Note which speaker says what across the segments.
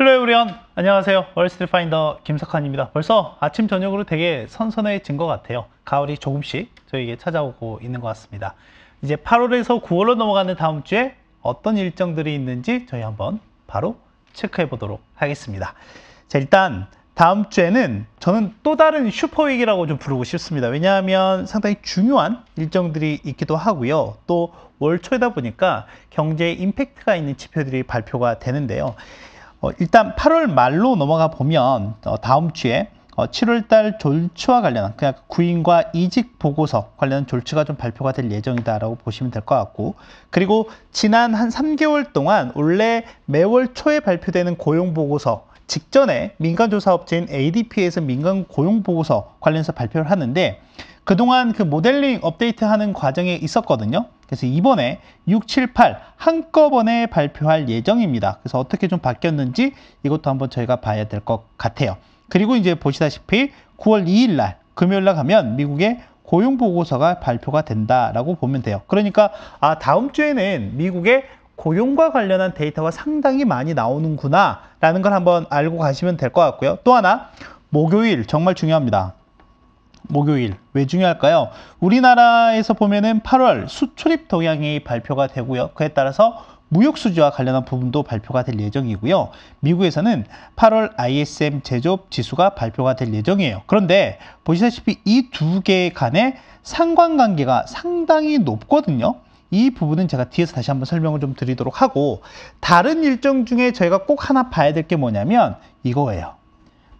Speaker 1: 헬로 에브리원, 안녕하세요. 월스트리트 파인더 김석환입니다. 벌써 아침 저녁으로 되게 선선해진 것 같아요. 가을이 조금씩 저에게 찾아오고 있는 것 같습니다. 이제 8월에서 9월로 넘어가는 다음 주에 어떤 일정들이 있는지 저희 한번 바로 체크해 보도록 하겠습니다. 자, 일단 다음 주에는 저는 또 다른 슈퍼윅이라고 좀 부르고 싶습니다. 왜냐하면 상당히 중요한 일정들이 있기도 하고요. 또 월 초이다 보니까 경제에 임팩트가 있는 지표들이 발표가 되는데요. 일단 8월 말로 넘어가 보면 다음 주에 7월달 졸치와 관련한 그냥 구인과 이직 보고서 관련한 졸치가 좀 발표가 될 예정이다라고 보시면 될 것 같고, 그리고 지난 한 3개월 동안 원래 매월 초에 발표되는 고용 보고서 직전에 민간조사업체인 ADP에서 민간 고용 보고서 관련해서 발표를 하는데, 그동안 그 모델링 업데이트하는 과정에 있었거든요. 그래서 이번에 6, 7, 8 한꺼번에 발표할 예정입니다. 그래서 어떻게 좀 바뀌었는지 이것도 한번 저희가 봐야 될 것 같아요. 그리고 이제 보시다시피 9월 2일 날 금요일 날 가면 미국의 고용 보고서가 발표가 된다라고 보면 돼요. 그러니까 다음 주에는 미국의 고용과 관련한 데이터가 상당히 많이 나오는구나 라는 걸 한번 알고 가시면 될 것 같고요. 또 하나, 목요일 정말 중요합니다. 목요일 왜 중요할까요? 우리나라에서 보면은 8월 수출입 동향이 발표가 되고요. 그에 따라서 무역 수지와 관련한 부분도 발표가 될 예정이고요. 미국에서는 8월 ISM 제조업 지수가 발표가 될 예정이에요. 그런데 보시다시피 이 두 개 간의 상관관계가 상당히 높거든요. 이 부분은 제가 뒤에서 다시 한번 설명을 좀 드리도록 하고, 다른 일정 중에 저희가 꼭 하나 봐야 될 게 뭐냐면 이거예요.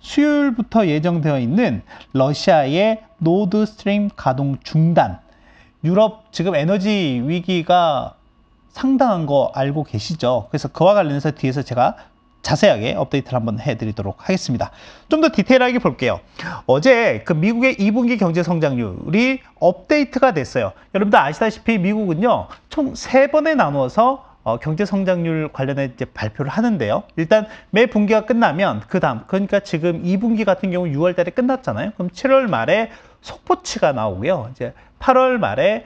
Speaker 1: 수요일부터 예정되어 있는 러시아의 노드 스트림 가동 중단. 유럽 지금 에너지 위기가 상당한 거 알고 계시죠? 그래서 그와 관련해서 뒤에서 제가 자세하게 업데이트를 한번 해드리도록 하겠습니다. 좀 더 디테일하게 볼게요. 어제 그 미국의 2분기 경제 성장률이 업데이트가 됐어요. 여러분들 아시다시피 미국은요, 총 3번에 나누어서 경제 성장률 관련해 이제 발표를 하는데요. 일단 매 분기가 끝나면 그 다음, 그러니까 지금 2분기 같은 경우 6월 달에 끝났잖아요. 그럼 7월 말에 속보치가 나오고요. 이제 8월 말에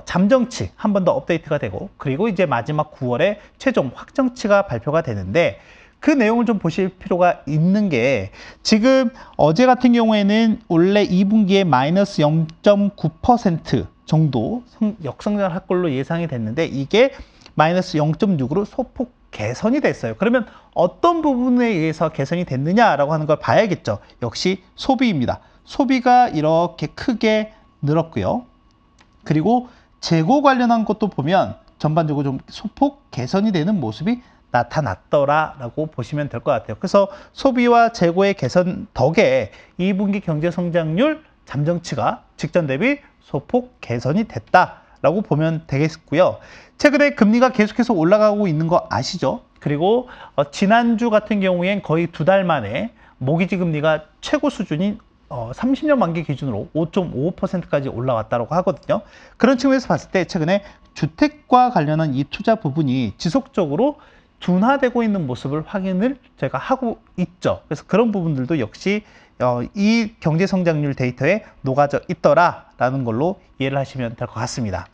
Speaker 1: 잠정치 한 번 더 업데이트가 되고, 그리고 이제 마지막 9월에 최종 확정치가 발표가 되는데, 그 내용을 좀 보실 필요가 있는 게, 지금 어제 같은 경우에는 원래 2분기에 마이너스 0.9% 정도 역성장을 할 걸로 예상이 됐는데, 이게 마이너스 0.6으로 소폭 개선이 됐어요. 그러면 어떤 부분에 의해서 개선이 됐느냐라고 하는 걸 봐야겠죠. 역시 소비입니다. 소비가 이렇게 크게 늘었고요. 그리고 재고 관련한 것도 보면 전반적으로 좀 소폭 개선이 되는 모습이 나타났더라라고 보시면 될 것 같아요. 그래서 소비와 재고의 개선 덕에 2분기 경제 성장률 잠정치가 직전 대비 소폭 개선이 됐다라고 보면 되겠고요. 최근에 금리가 계속해서 올라가고 있는 거 아시죠? 그리고 지난주 같은 경우엔 거의 2달 만에 모기지 금리가 최고 수준인 30년 만기 기준으로 5.55%까지 올라왔다고 하거든요. 그런 측면에서 봤을 때 최근에 주택과 관련한 이 투자 부분이 지속적으로 둔화되고 있는 모습을 확인을 제가 하고 있죠. 그래서 그런 부분들도 역시 이 경제 성장률 데이터에 녹아져 있더라라는 걸로 이해를 하시면 될 것 같습니다.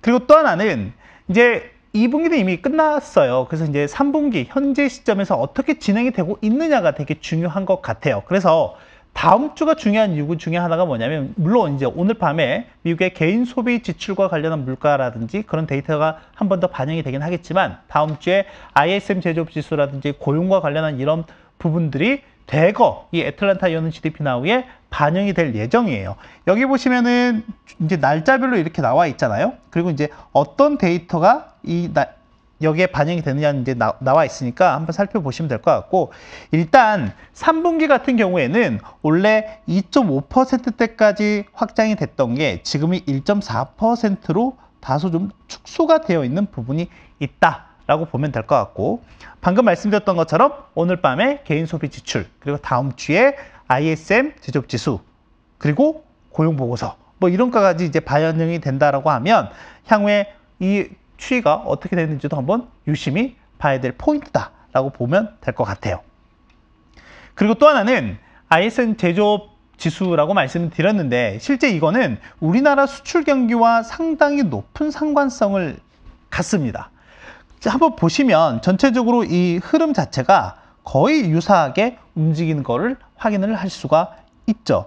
Speaker 1: 그리고 또 하나는 이제 2분기도 이미 끝났어요. 그래서 이제 3분기 현재 시점에서 어떻게 진행이 되고 있느냐가 되게 중요한 것 같아요. 그래서 다음 주가 중요한 이유 중에 하나가 뭐냐면, 물론 이제 오늘 밤에 미국의 개인 소비 지출과 관련한 물가라든지 그런 데이터가 한 번 더 반영이 되긴 하겠지만, 다음 주에 ISM 제조업 지수라든지 고용과 관련한 이런 부분들이 대거 이 애틀란타 연은 GDP 나우에 반영이 될 예정이에요. 여기 보시면은 이제 날짜별로 이렇게 나와 있잖아요. 그리고 이제 어떤 데이터가 여기에 반영이 되느냐는 이제 나와 있으니까 한번 살펴보시면 될 것 같고, 일단 3분기 같은 경우에는 원래 2.5%대까지 확장이 됐던 게 지금이 1.4%로 다소 좀 축소가 되어 있는 부분이 있다라고 보면 될 것 같고, 방금 말씀드렸던 것처럼 오늘 밤에 개인 소비 지출, 그리고 다음 주에 ISM 제조업 지수, 그리고 고용 보고서 뭐 이런 것까지 이제 반영이 된다라고 하면 향후에 이 추이가 어떻게 되는지도 한번 유심히 봐야 될 포인트다라고 보면 될 것 같아요. 그리고 또 하나는 ISM 제조업 지수라고 말씀을 드렸는데, 실제 이거는 우리나라 수출 경기와 상당히 높은 상관성을 갖습니다. 한번 보시면 전체적으로 이 흐름 자체가 거의 유사하게 움직이는 거를 확인을 할 수가 있죠.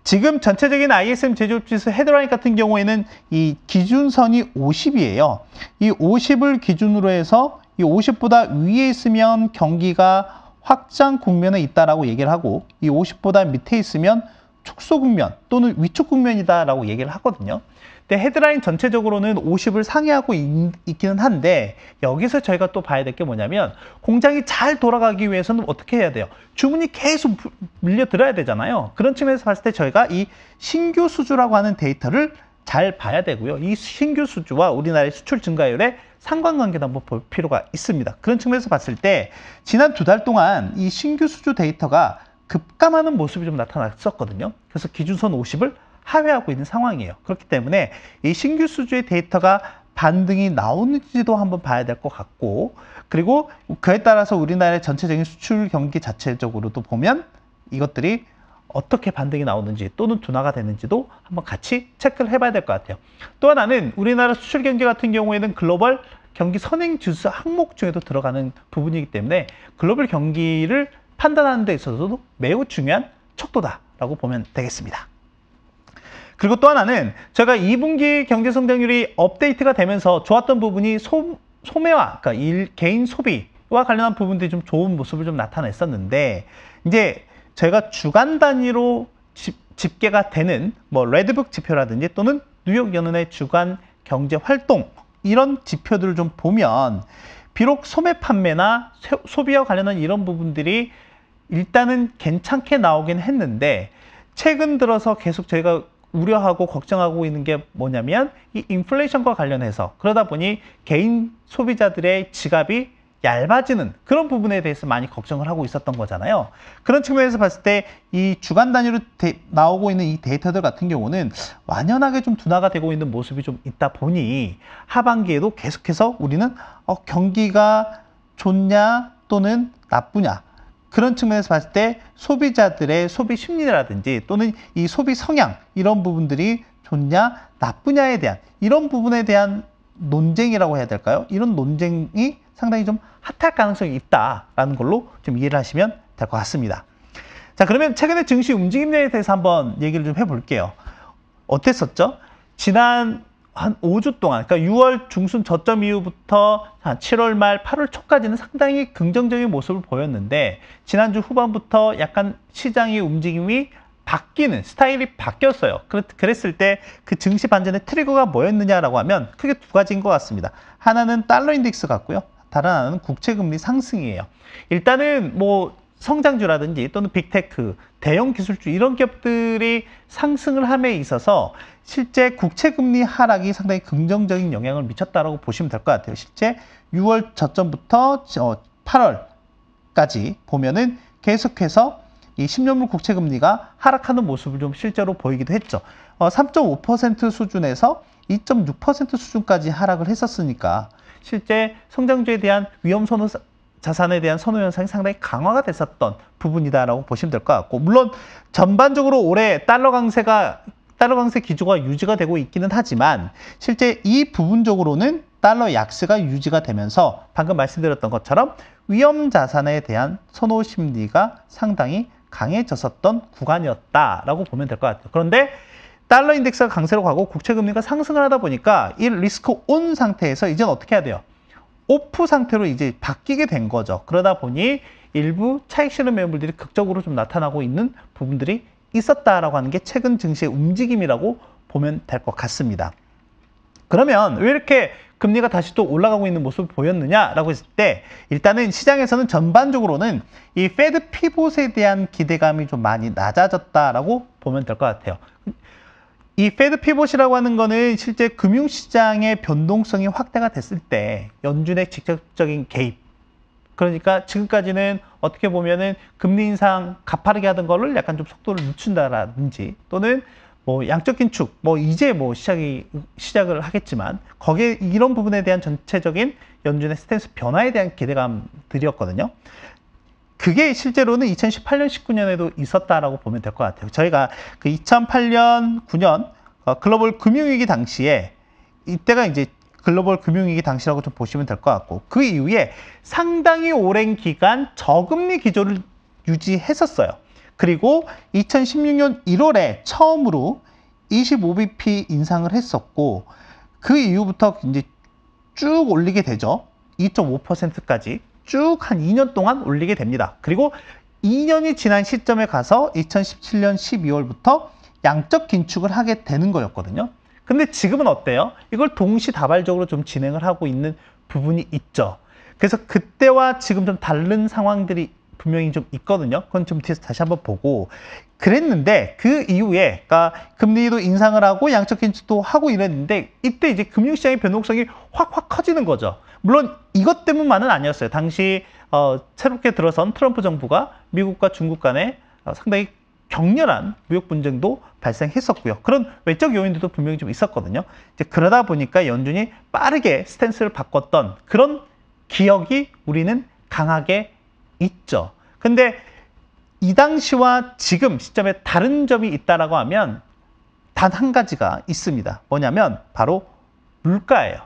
Speaker 1: 지금 전체적인 ISM 제조업지수 헤드라인 같은 경우에는 이 기준선이 50이에요. 이 50을 기준으로 해서 이 50보다 위에 있으면 경기가 확장 국면에 있다라고 얘기를 하고, 이 50보다 밑에 있으면 축소 국면 또는 위축 국면이다라고 얘기를 하거든요. 근데 헤드라인 전체적으로는 50을 상회하고 있기는 한데, 여기서 저희가 또 봐야 될 게 뭐냐면, 공장이 잘 돌아가기 위해서는 어떻게 해야 돼요? 주문이 계속 밀려들어야 되잖아요. 그런 측면에서 봤을 때 저희가 이 신규 수주라고 하는 데이터를 잘 봐야 되고요. 이 신규 수주와 우리나라의 수출 증가율의 상관관계도 한번 볼 필요가 있습니다. 그런 측면에서 봤을 때 지난 2달 동안 이 신규 수주 데이터가 급감하는 모습이 좀 나타났었거든요. 그래서 기준선 50을 하회하고 있는 상황이에요. 그렇기 때문에 이 신규 수주의 데이터가 반등이 나오는지도 한번 봐야 될 것 같고, 그리고 그에 따라서 우리나라의 전체적인 수출 경기 자체적으로도 보면 이것들이 어떻게 반등이 나오는지 또는 둔화가 되는지도 한번 같이 체크를 해봐야 될 것 같아요. 또 하나는 우리나라 수출 경기 같은 경우에는 글로벌 경기 선행 지수 항목 중에도 들어가는 부분이기 때문에 글로벌 경기를 판단하는 데 있어서도 매우 중요한 척도다라고 보면 되겠습니다. 그리고 또 하나는 제가 2분기 경제 성장률이 업데이트가 되면서 좋았던 부분이 소매화, 그러니까 개인 소비와 관련한 부분들이 좀 좋은 모습을 좀 나타냈었는데, 이제 제가 주간 단위로 집계가 되는 뭐 레드북 지표라든지 또는 뉴욕 연은의 주간 경제 활동, 이런 지표들을 좀 보면 비록 소매 판매나 소비와 관련한 이런 부분들이 일단은 괜찮게 나오긴 했는데, 최근 들어서 계속 저희가 우려하고 걱정하고 있는 게 뭐냐면 이 인플레이션과 관련해서, 그러다 보니 개인 소비자들의 지갑이 얇아지는 그런 부분에 대해서 많이 걱정을 하고 있었던 거잖아요. 그런 측면에서 봤을 때 이 주간 단위로 나오고 있는 이 데이터들 같은 경우는 완연하게 좀 둔화가 되고 있는 모습이 좀 있다 보니 하반기에도 계속해서 우리는 경기가 좋냐 또는 나쁘냐, 그런 측면에서 봤을 때 소비자들의 소비 심리라든지 또는 이 소비 성향, 이런 부분들이 좋냐 나쁘냐에 대한 이런 부분에 대한 논쟁이라고 해야 될까요? 이런 논쟁이 상당히 좀 핫할 가능성이 있다라는 걸로 좀 이해를 하시면 될 것 같습니다. 자, 그러면 최근에 증시 움직임에 대해서 한번 얘기를 좀 해볼게요. 어땠었죠? 지난 한 5주 동안, 그러니까 6월 중순 저점 이후부터 한 7월 말, 8월 초까지는 상당히 긍정적인 모습을 보였는데, 지난주 후반부터 약간 시장의 움직임이 바뀌는 스타일이 바뀌었어요. 그랬을 때 그 증시 반전의 트리거가 뭐였느냐라고 하면 크게 두 가지인 것 같습니다. 하나는 달러 인덱스 같고요. 다른 하나는 국채금리 상승이에요. 일단은 뭐 성장주라든지 또는 빅테크, 대형 기술주 이런 기업들이 상승을 함에 있어서 실제 국채금리 하락이 상당히 긍정적인 영향을 미쳤다라고 보시면 될 것 같아요. 실제 6월 저점부터 8월까지 보면은 계속해서 이 10년물 국채금리가 하락하는 모습을 좀 실제로 보이기도 했죠. 3.5% 수준에서 2.6% 수준까지 하락을 했었으니까 실제 성장주에 대한 위험 선호 자산에 대한 선호 현상이 상당히 강화가 됐었던 부분이다라고 보시면 될 것 같고, 물론 전반적으로 올해 달러 강세 기조가 유지가 되고 있기는 하지만 실제 이 부분적으로는 달러 약세가 유지가 되면서 방금 말씀드렸던 것처럼 위험 자산에 대한 선호 심리가 상당히 강해졌었던 구간이었다라고 보면 될 것 같아요. 그런데 달러 인덱스가 강세로 가고 국채금리가 상승을 하다 보니까 이 리스크 온 상태에서 이제는 어떻게 해야 돼요? 오프 상태로 이제 바뀌게 된 거죠. 그러다 보니 일부 차익 실현 매물들이 극적으로 좀 나타나고 있는 부분들이 있었다라고 하는 게 최근 증시의 움직임이라고 보면 될 것 같습니다. 그러면 왜 이렇게 금리가 다시 또 올라가고 있는 모습을 보였느냐라고 했을 때, 일단은 시장에서는 전반적으로는 이 페드 피봇에 대한 기대감이 좀 많이 낮아졌다라고 보면 될 것 같아요. 이 페드 피봇이라고 하는 거는 실제 금융시장의 변동성이 확대가 됐을 때 연준의 직접적인 개입, 그러니까 지금까지는 어떻게 보면은 금리 인상 가파르게 하던 거를 약간 좀 속도를 늦춘다라든지, 또는 뭐 양적 긴축, 뭐 이제 뭐 시작을 하겠지만 거기에 이런 부분에 대한 전체적인 연준의 스탠스 변화에 대한 기대감들이었거든요. 그게 실제로는 2018년, 19년에도 있었다라고 보면 될 것 같아요. 저희가 그 2008년, 9년 글로벌 금융위기 당시에 이때가 이제 글로벌 금융위기 당시라고 좀 보시면 될 것 같고, 그 이후에 상당히 오랜 기간 저금리 기조를 유지했었어요. 그리고 2016년 1월에 처음으로 25bp 인상을 했었고, 그 이후부터 이제 쭉 올리게 되죠. 2.5%까지 쭉 한 2년 동안 올리게 됩니다. 그리고 2년이 지난 시점에 가서 2017년 12월부터 양적 긴축을 하게 되는 거였거든요. 근데 지금은 어때요? 이걸 동시다발적으로 좀 진행을 하고 있는 부분이 있죠. 그래서 그때와 지금 좀 다른 상황들이 분명히 좀 있거든요. 그건 좀 뒤에서 다시 한번 보고, 그랬는데 그 이후에 그러니까 금리도 인상을 하고 양적 긴축도 하고 이랬는데, 이때 이제 금융시장의 변동성이 확 커지는 거죠. 물론 이것 때문만은 아니었어요. 당시 새롭게 들어선 트럼프 정부가 미국과 중국 간에 상당히 격렬한 무역 분쟁도 발생했었고요. 그런 외적 요인들도 분명히 좀 있었거든요. 이제 그러다 보니까 연준이 빠르게 스탠스를 바꿨던 그런 기억이 우리는 강하게 있죠. 근데 이 당시와 지금 시점에 다른 점이 있다라고 하면 단 한 가지가 있습니다. 뭐냐면 바로 물가예요.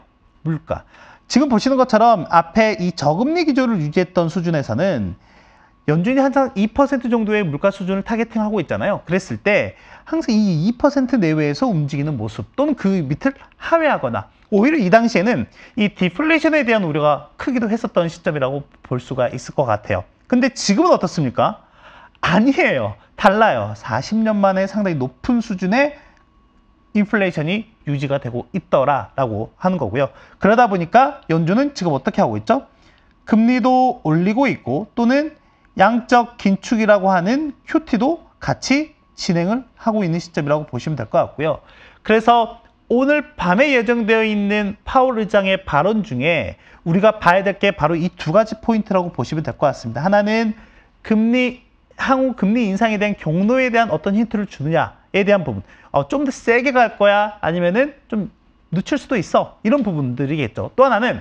Speaker 1: 물가. 지금 보시는 것처럼 앞에 이 저금리 기조를 유지했던 수준에서는 연준이 항상 2% 정도의 물가 수준을 타겟팅하고 있잖아요. 그랬을 때 항상 이 2% 내외에서 움직이는 모습 또는 그 밑을 하회하거나, 오히려 이 당시에는 이 디플레이션에 대한 우려가 크기도 했었던 시점이라고 볼 수가 있을 것 같아요. 근데 지금은 어떻습니까? 아니에요. 달라요. 40년 만에 상당히 높은 수준의 인플레이션이 유지가 되고 있더라라고 하는 거고요. 그러다 보니까 연준은 지금 어떻게 하고 있죠? 금리도 올리고 있고, 또는 양적 긴축이라고 하는 QT도 같이 진행을 하고 있는 시점이라고 보시면 될 것 같고요. 그래서 오늘 밤에 예정되어 있는 파월 의장의 발언 중에 우리가 봐야 될 게 바로 이 두 가지 포인트라고 보시면 될 것 같습니다. 하나는 향후 금리 인상에 대한 경로에 대한 어떤 힌트를 주느냐에 대한 부분. 좀 더 세게 갈 거야? 아니면은 좀 늦출 수도 있어? 이런 부분들이겠죠. 또 하나는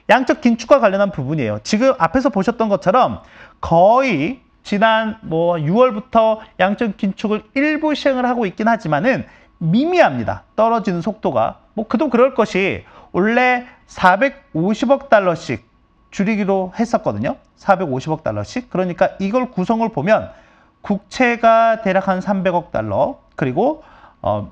Speaker 1: 양적 긴축과 관련한 부분이에요. 지금 앞에서 보셨던 것처럼 거의 지난 6월부터 양적 긴축을 일부 시행을 하고 있긴 하지만은 미미합니다. 떨어지는 속도가. 그도 그럴 것이, 원래 450억 달러씩 줄이기로 했었거든요. 450억 달러씩. 그러니까 이걸 구성을 보면 국채가 대략 한 300억 달러, 그리고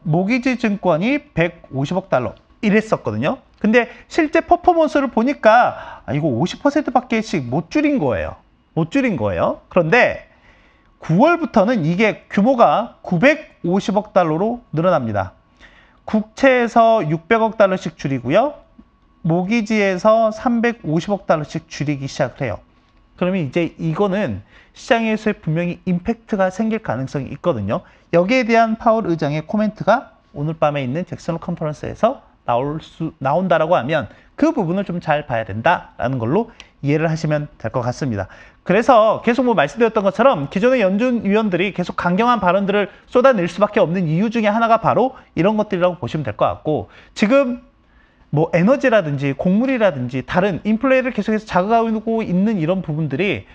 Speaker 1: 모기지 증권이 150억 달러 이랬었거든요. 근데 실제 퍼포먼스를 보니까 이거 50%밖에씩 못 줄인 거예요. 못 줄인 거예요. 그런데 9월부터는 이게 규모가 950억 달러로 늘어납니다. 국채에서 600억 달러씩 줄이고요. 모기지에서 350억 달러씩 줄이기 시작을 해요. 그러면 이제 이거는 시장에서 분명히 임팩트가 생길 가능성이 있거든요. 여기에 대한 파월 의장의 코멘트가 오늘 밤에 있는 잭슨 홀 컨퍼런스에서 나온다라고 하면 그 부분을 좀 잘 봐야 된다라는 걸로 이해를 하시면 될 것 같습니다. 그래서 계속 말씀드렸던 것처럼 기존의 연준 위원들이 계속 강경한 발언들을 쏟아낼 수밖에 없는 이유 중에 하나가 바로 이런 것들이라고 보시면 될 것 같고, 지금 에너지라든지 곡물이라든지 다른 인플레를 계속해서 자극하고 있는 이런 부분들이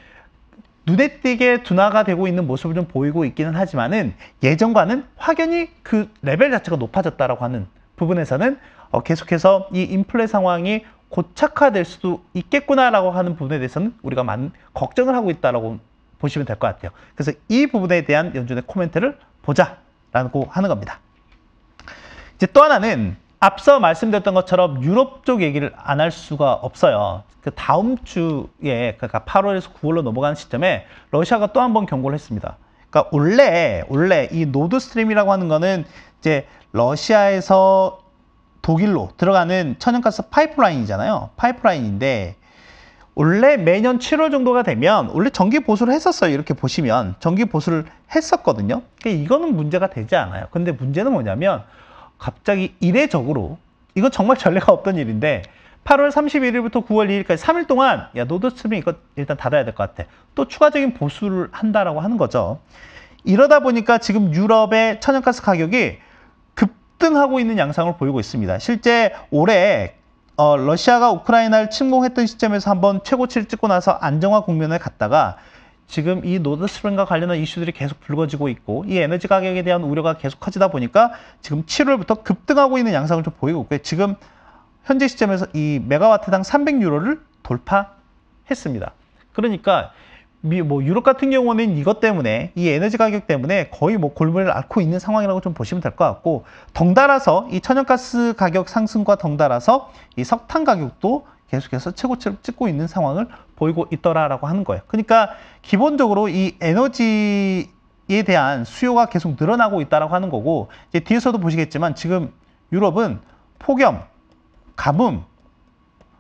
Speaker 1: 눈에 띄게 둔화가 되고 있는 모습을 좀 보이고 있기는 하지만은 예전과는 확연히 그 레벨 자체가 높아졌다라고 하는 부분에서는 계속해서 이 인플레 상황이 고착화될 수도 있겠구나라고 하는 부분에 대해서는 우리가 많은 걱정을 하고 있다라고 보시면 될 것 같아요. 그래서 이 부분에 대한 연준의 코멘트를 보자라고 하는 겁니다. 이제 또 하나는 앞서 말씀드렸던 것처럼 유럽 쪽 얘기를 안 할 수가 없어요. 그 다음 주에, 그러니까 8월에서 9월로 넘어가는 시점에 러시아가 또 한 번 경고를 했습니다. 그러니까 원래 이 노드스트림이라고 하는 거는 이제 러시아에서 독일로 들어가는 천연가스 파이프라인이잖아요. 파이프라인인데 원래 매년 7월 정도가 되면 원래 정기 보수를 했었어요. 이렇게 보시면 정기 보수를 했었거든요. 그러니까 이거는 문제가 되지 않아요. 근데 문제는 뭐냐면 갑자기 이례적으로, 이건 정말 전례가 없던 일인데 8월 31일부터 9월 2일까지 3일 동안 노드스트림 이거 일단 닫아야 될 것 같아. 또 추가적인 보수를 한다라고 하는 거죠. 이러다 보니까 지금 유럽의 천연가스 가격이 급등하고 있는 양상을 보이고 있습니다. 실제 올해 러시아가 우크라이나를 침공했던 시점에서 한번 최고치를 찍고 나서 안정화 국면에 갔다가 지금 이 노드스트림과 관련한 이슈들이 계속 불거지고 있고, 이 에너지 가격에 대한 우려가 계속 커지다 보니까 지금 7월부터 급등하고 있는 양상을 좀 보이고 있고요. 지금 현재 시점에서 이 메가와트당 300유로를 돌파했습니다. 그러니까 뭐 유럽 같은 경우는 이것 때문에 이 에너지 가격 때문에 거의 뭐 골문을 앓고 있는 상황이라고 좀 보시면 될 것 같고, 덩달아서 이 천연가스 가격 상승과 덩달아서 이 석탄 가격도 계속해서 최고치를 찍고 있는 상황을 보이고 있더라라고 하는 거예요. 그러니까 기본적으로 이 에너지에 대한 수요가 계속 늘어나고 있다라고 하는 거고, 이제 뒤에서도 보시겠지만 지금 유럽은 폭염, 가뭄,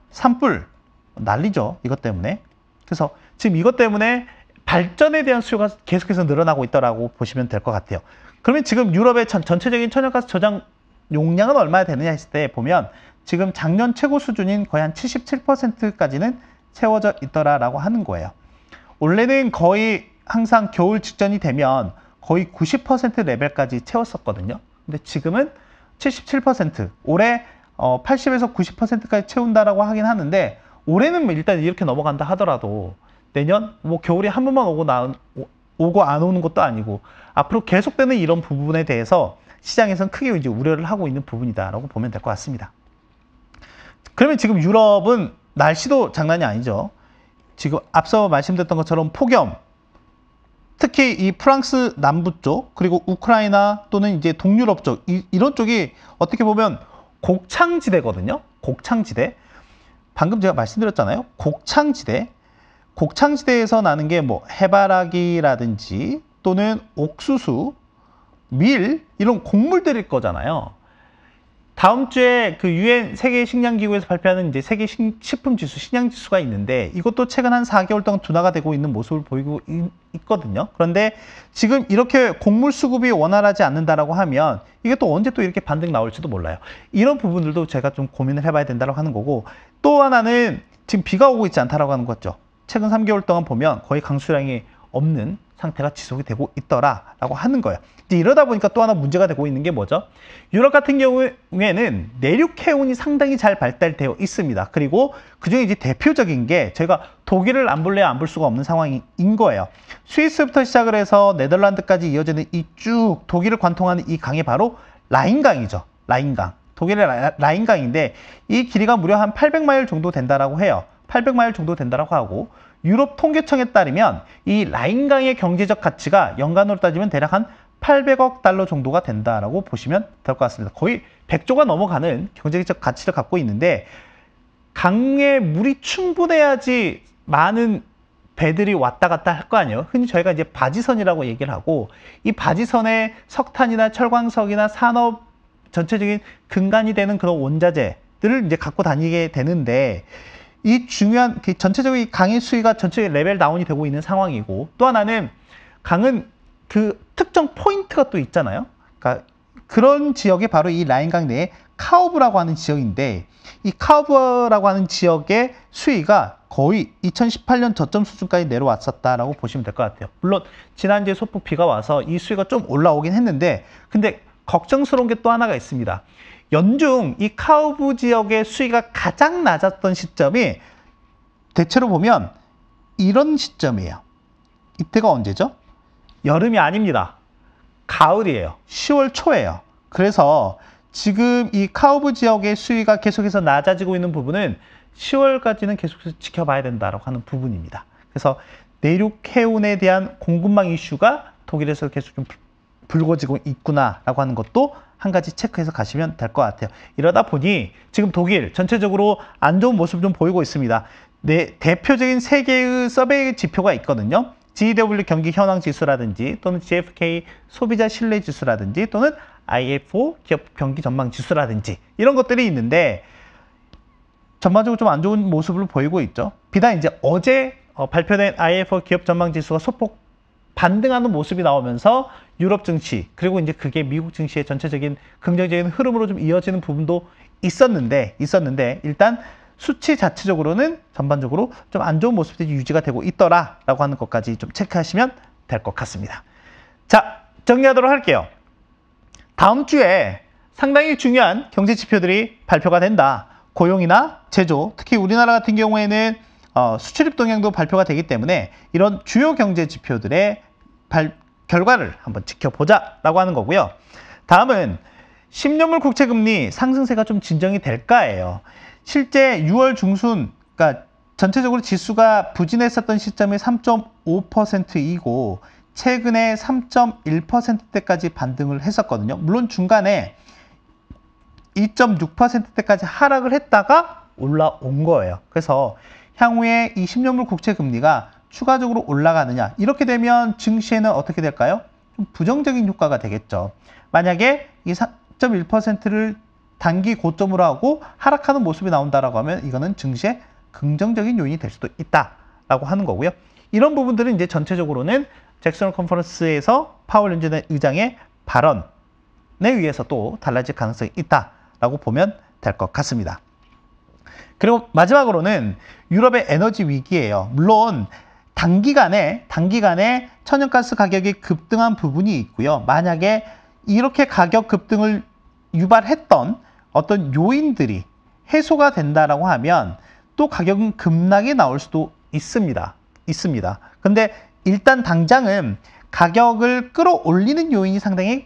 Speaker 1: 산불 난리죠. 이것 때문에. 그래서 지금 이것 때문에 발전에 대한 수요가 계속해서 늘어나고 있다라고 보시면 될 것 같아요. 그러면 지금 유럽의 전체적인 천연가스 저장 용량은 얼마나 되느냐 했을 때 보면 지금 작년 최고 수준인 거의 한 77%까지는 채워져 있더라라고 하는 거예요. 원래는 거의 항상 겨울 직전이 되면 거의 90% 레벨까지 채웠었거든요. 근데 지금은 77%, 올해 80에서 90%까지 채운다라고 하긴 하는데, 올해는 뭐 일단 이렇게 넘어간다 하더라도 내년 뭐 겨울이 한 번만 오고 안 오는 것도 아니고 앞으로 계속되는 이런 부분에 대해서 시장에서는 크게 이제 우려를 하고 있는 부분이다라고 보면 될 것 같습니다. 그러면 지금 유럽은 날씨도 장난이 아니죠. 지금 앞서 말씀드렸던 것처럼 폭염, 특히 이 프랑스 남부 쪽, 그리고 우크라이나 또는 이제 동유럽 쪽, 이런 쪽이 어떻게 보면 곡창지대거든요. 곡창지대. 방금 제가 말씀드렸잖아요. 곡창지대에서 나는 게 뭐 해바라기라든지 또는 옥수수, 밀, 이런 곡물들일 거잖아요. 다음 주에 그 유엔 세계 식량기구에서 발표하는 이제 세계 식품 지수, 식량 지수가 있는데, 이것도 최근 한 4개월 동안 둔화가 되고 있는 모습을 보이고 있거든요. 그런데 지금 이렇게 곡물 수급이 원활하지 않는다라고 하면 이게 또 언제 또 이렇게 반등 나올지도 몰라요. 이런 부분들도 제가 좀 고민을 해봐야 된다고 하는 거고, 또 하나는 지금 비가 오고 있지 않다라고 하는 거죠. 최근 3개월 동안 보면 거의 강수량이 없는 상태가 지속이 되고 있더라라고 하는 거예요. 이제 이러다 보니까 또 하나 문제가 되고 있는 게 뭐죠? 유럽 같은 경우에는 내륙 해운이 상당히 잘 발달되어 있습니다. 그리고 그중에 이제 대표적인 게, 저희가 독일을 안 볼래야 안 볼 수가 없는 상황인 거예요. 스위스부터 시작을 해서 네덜란드까지 이어지는 이 쭉 독일을 관통하는 이 강이 바로 라인강이죠. 라인강. 독일의 라인강인데 이 길이가 무려 한 800마일 정도 된다라고 해요. 800마일 정도 된다라고 하고, 유럽 통계청에 따르면 이 라인강의 경제적 가치가 연간으로 따지면 대략 한 800억 달러 정도가 된다라고 보시면 될 것 같습니다. 거의 100조가 넘어가는 경제적 가치를 갖고 있는데, 강에 물이 충분해야지 많은 배들이 왔다 갔다 할 거 아니에요. 흔히 저희가 이제 바지선이라고 얘기를 하고, 이 바지선에 석탄이나 철광석이나 산업 전체적인 근간이 되는 그런 원자재들을 이제 갖고 다니게 되는데, 이 중요한 전체적인 강의 수위가 전체 레벨 다운이 되고 있는 상황이고, 또 하나는 강은 그 특정 포인트가 또 있잖아요. 그러니까 그런 지역이 바로 이 라인강 내에 카우브라고 하는 지역인데, 이 카우브라고 하는 지역의 수위가 거의 2018년 저점 수준까지 내려왔었다라고 보시면 될 것 같아요. 물론 지난주에 소폭 비가 와서 이 수위가 좀 올라오긴 했는데, 근데 걱정스러운 게 또 하나가 있습니다. 연중 이 카우브 지역의 수위가 가장 낮았던 시점이 대체로 보면 이런 시점이에요. 이때가 언제죠? 여름이 아닙니다. 가을이에요. 10월 초예요. 그래서 지금 이 카우브 지역의 수위가 계속해서 낮아지고 있는 부분은 10월까지는 계속해서 지켜봐야 된다고 하는 부분입니다. 그래서 내륙 해운에 대한 공급망 이슈가 독일에서 계속 좀 불거지고 있구나라고 하는 것도 한 가지 체크해서 가시면 될 것 같아요. 이러다 보니 지금 독일 전체적으로 안 좋은 모습 좀 보이고 있습니다. 네, 대표적인 세 개의 서베이 지표가 있거든요. GW 경기 현황 지수라든지 또는 GfK 소비자 신뢰 지수라든지 또는 IFO 기업 경기 전망 지수라든지 이런 것들이 있는데, 전반적으로 좀 안 좋은 모습을 보이고 있죠. 비단 이제 어제 발표된 IFO 기업 전망 지수가 소폭 반등하는 모습이 나오면서 유럽 증시, 그리고 이제 그게 미국 증시의 전체적인 긍정적인 흐름으로 좀 이어지는 부분도 있었는데 일단 수치 자체적으로는 전반적으로 좀 안 좋은 모습들이 유지가 되고 있더라라고 하는 것까지 좀 체크하시면 될 것 같습니다. 자, 정리하도록 할게요. 다음 주에 상당히 중요한 경제 지표들이 발표가 된다. 고용이나 제조, 특히 우리나라 같은 경우에는 수출입 동향도 발표가 되기 때문에 이런 주요 경제 지표들의 결과를 한번 지켜보자라고 하는 거고요. 다음은 10년물 국채 금리 상승세가 좀 진정이 될까예요. 실제 6월 중순, 그러니까 전체적으로 지수가 부진했었던 시점이 3.5%이고 최근에 3.1%대까지 반등을 했었거든요. 물론 중간에 2.6%대까지 하락을 했다가 올라온 거예요. 그래서 향후에 이 10년물 국채 금리가 추가적으로 올라가느냐, 이렇게 되면 증시에는 어떻게 될까요? 좀 부정적인 효과가 되겠죠. 만약에 이 3.1%를 단기 고점으로 하고 하락하는 모습이 나온다라고 하면 이거는 증시에 긍정적인 요인이 될 수도 있다라고 하는 거고요. 이런 부분들은 이제 전체적으로는 잭슨 컨퍼런스에서 파월 연준 의장의 발언에 의해서 또 달라질 가능성이 있다라고 보면 될 것 같습니다. 그리고 마지막으로는 유럽의 에너지 위기예요. 물론 단기간에 천연가스 가격이 급등한 부분이 있고요. 만약에 이렇게 가격 급등을 유발했던 어떤 요인들이 해소가 된다라고 하면 또 가격은 급락이 나올 수도 있습니다. 근데 일단 당장은 가격을 끌어올리는 요인이 상당히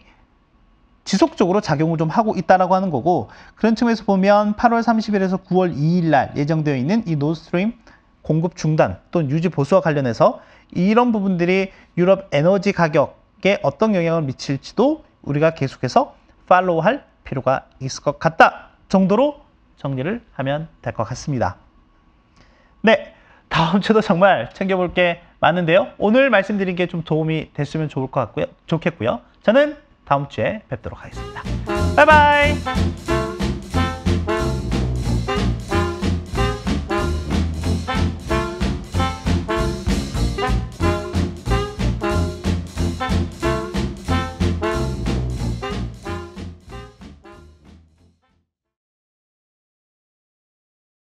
Speaker 1: 지속적으로 작용을 좀 하고 있다라고 하는 거고, 그런 측면에서 보면 8월 30일에서 9월 2일 날 예정되어 있는 이 노스트림 공급 중단 또는 유지 보수와 관련해서 이런 부분들이 유럽 에너지 가격에 어떤 영향을 미칠지도 우리가 계속해서 팔로우할 필요가 있을 것 같다 정도로 정리를 하면 될 것 같습니다. 네, 다음 주도 정말 챙겨볼 게 많은데요. 오늘 말씀드린 게 좀 도움이 됐으면 좋겠고요. 저는 다음 주에 뵙도록 하겠습니다. 바이바이.